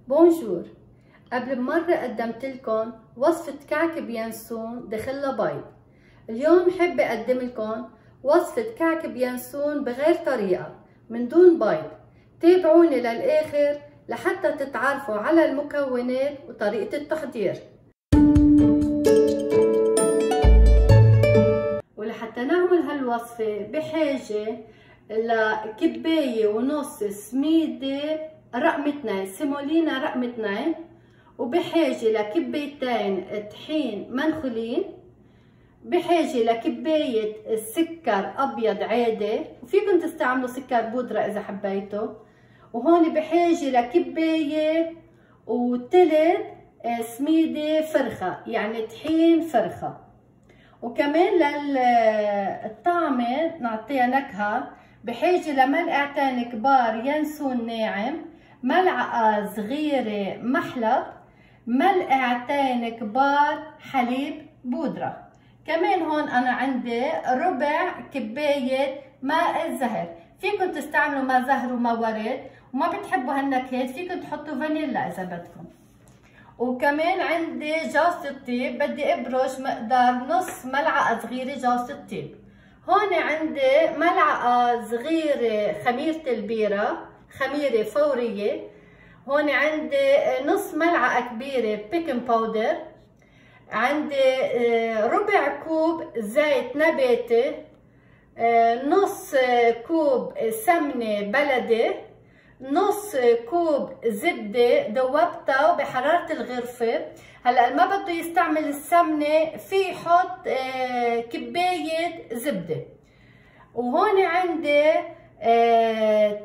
بونجور. قبل بمرة قدمت لكم وصفة كعك بيانسون دخلها بيض. اليوم حابة اقدم لكم وصفة كعك بيانسون بغير طريقة من دون بيض. تابعوني للآخر لحتى تتعرفوا على المكونات وطريقة التحضير. ولحتى نعمل هالوصفة بحاجة لكباية ونص سميدة رقم 2 سيمولينا رقم 2، وبحاجة لكبايتين طحين منخولين، بحاجة لكباية سكر أبيض عادي، وفيكم تستعملوا سكر بودرة إذا حبيتوا، وهون بحاجة لكباية وتلت سميدة فرخة، يعني طحين فرخة. وكمان للطعمة نعطيها نكهة بحاجة لملعقتين كبار ينسون ناعم، ملعقة صغيرة محلب، ملعقتين كبار حليب بودرة. كمان هون أنا عندي ربع كباية ماء الزهر، فيكم تستعملوا ماء زهر وماء ورد، وما بتحبوا هالنكهات فيكم تحطوا فانيلا إذا بدكم. وكمان عندي جوزة الطيب، بدي ابرش مقدار نص ملعقة صغيرة جوزة الطيب. هون عندي ملعقة صغيرة خميرة البيرة، خميرة فورية. هون عندي نص ملعقة كبيرة بيكنج باودر. عندي ربع كوب زيت نباتي، نص كوب سمنة بلدي، نص كوب زبدة دوبتها بحرارة الغرفة. هلا ما بده يستعمل السمنة في يحط كباية زبدة. وهون عندي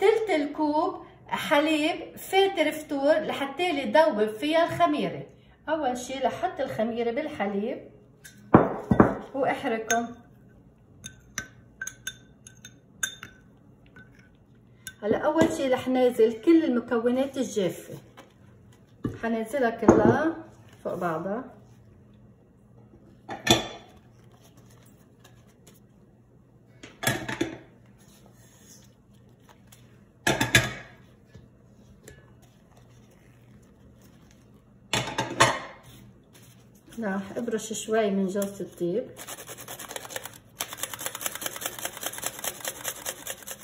تلت الكوب حليب فاتر فتور لحتى لي دوب فيها الخميرة. أول شي لحط الخميرة بالحليب وأحركهم. هلا أول شي رح نازل كل المكونات الجافة، حنزلها كلها فوق بعضها. راح ابرش شوي من جوز الطيب،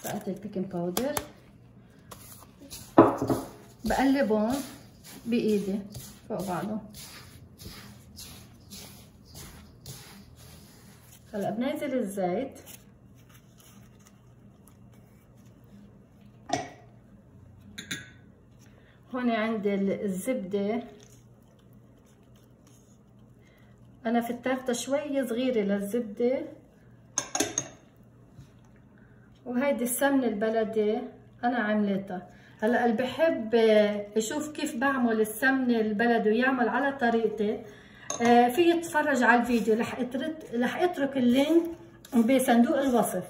بقت البيكنج باودر، بقلبهم بايدي فوق بعضهم. هلا بنزل الزيت، هون عندي الزبده، انا فترتها شوي صغيره للزبده، وهيدي السمنه البلدي انا عملتها. هلا اللي بحب يشوف كيف بعمل السمنه البلدي ويعمل على طريقتي في يتفرج على الفيديو، رح اترك اللينك بصندوق الوصف.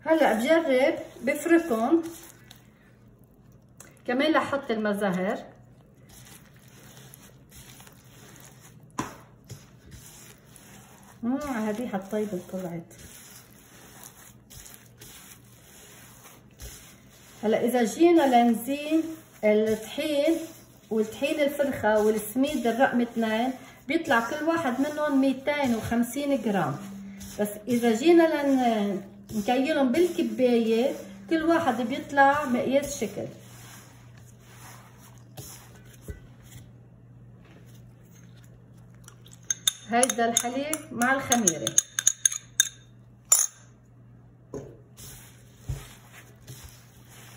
هلا بجرب بفركهم، كمان رح احط المزهر. هذه الطيبه طلعت. هلا اذا جينا لنزين الطحين والطحين الفرخه والسميد الرقم 2 بيطلع كل واحد منهم 250 جرام، بس اذا جينا نكيلهم بالكبايه كل واحد بيطلع مقياس شكل. هيدا الحليب مع الخميره.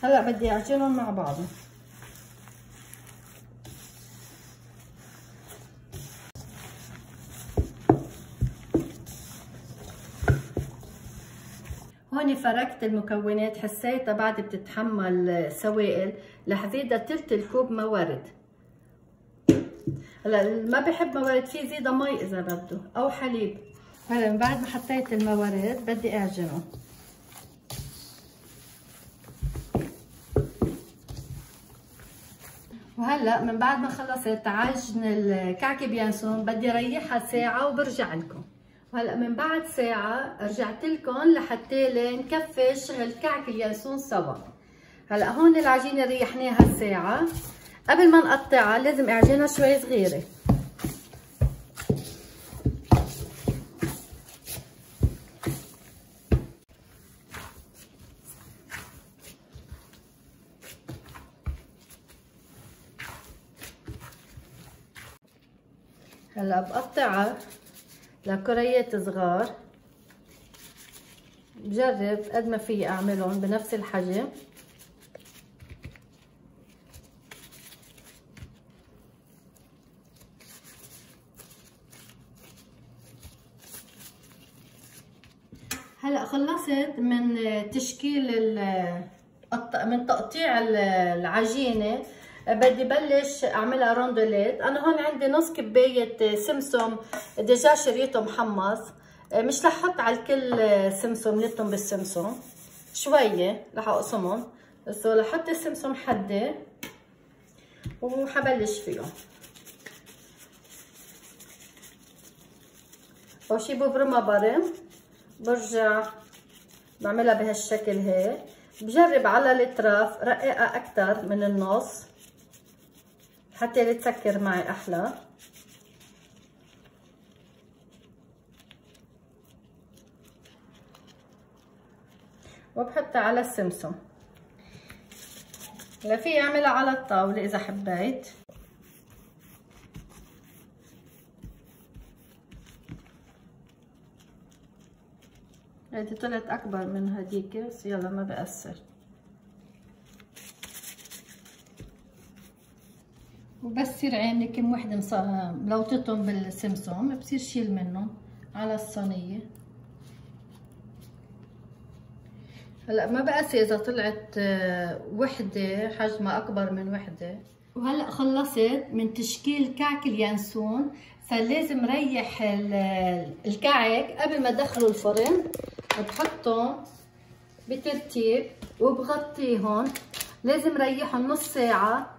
هلا بدي اعجنهم مع بعضهم. هون فركت المكونات، حسيتها بعد بتتحمل سوائل، رح زيدها تلت الكوب موارد. هلا اللي ما بحب موارد فيه زيدها مي اذا بده او حليب. هلا من بعد ما حطيت الموارد بدي اعجنهم. وهلا من بعد ما خلصت عجن الكعكه بيانسون بدي ريحها ساعه وبرجع لكم. وهلا من بعد ساعه رجعت لكم لحتى نكفي شغل كعك اليانسون سوا. هلا هون العجينه ريحناها ساعه، قبل ما نقطعها لازم اعجنها شوي صغيره. هلا بقطعها لكريات صغار، بجرب قد ما في اعملهم بنفس الحجم. هلا خلصت من تشكيل من تقطيع العجينه، بدي بلش اعملها روندوليت. انا هون عندي نص كبايه سمسم دجاج شريته محمص، مش رح احط على الكل سمسم، نتهم بالسمسم شويه رح اقسمهم، بس رح احط السمسم حده وحبلش فيهم. اول شي ببرمها برم، برجع بعملها بهالشكل هيك، بجرب على الاطراف رققها اكتر من النص حتى تسكر معي احلى. وبحطها على السمسم. هلا في اعملها على الطاولة اذا حبيت. هيدي طلعت اكبر من هديك بس يلا ما بأثر. وبس يصير عندي كم وحده ملوطتهم بالسمسم بصير شيل منهم على الصينيه. هلا ما بقاسي اذا طلعت وحده حجمها اكبر من وحده. وهلا خلصت من تشكيل كعك اليانسون، فلازم ريح الكعك قبل ما ادخله الفرن، بحطهم بترتيب وبغطيهم. لازم ريحهم نص ساعه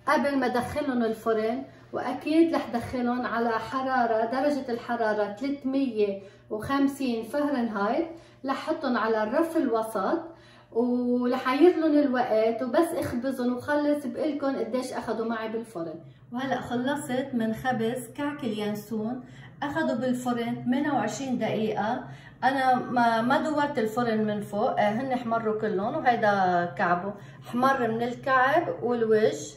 قبل ما ادخلهم الفرن، واكيد رح دخلهم على حراره درجه الحراره 350 فahrenheit. رح احطهم على الرف الوسط ورح يغلون الوقت، وبس اخبزهم وخلص بقلكن قديش اخذوا معي بالفرن. وهلا خلصت من خبز كعك اليانسون، اخذوا بالفرن 28 دقيقه. انا ما دورت الفرن من فوق، هن حمروا كلهم، وهيدا كعبه حمر من الكعب والوجه،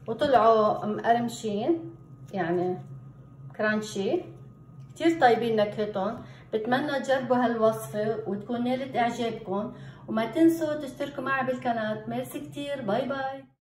وطلعوا مقرمشين يعني كرانشي، كتير طيبين نكهتهم. بتمنى تجربوا هالوصفة وتكون نالت اعجابكم، وما تنسوا تشتركوا معي بالقناة. ميرسي كتير، باي باي.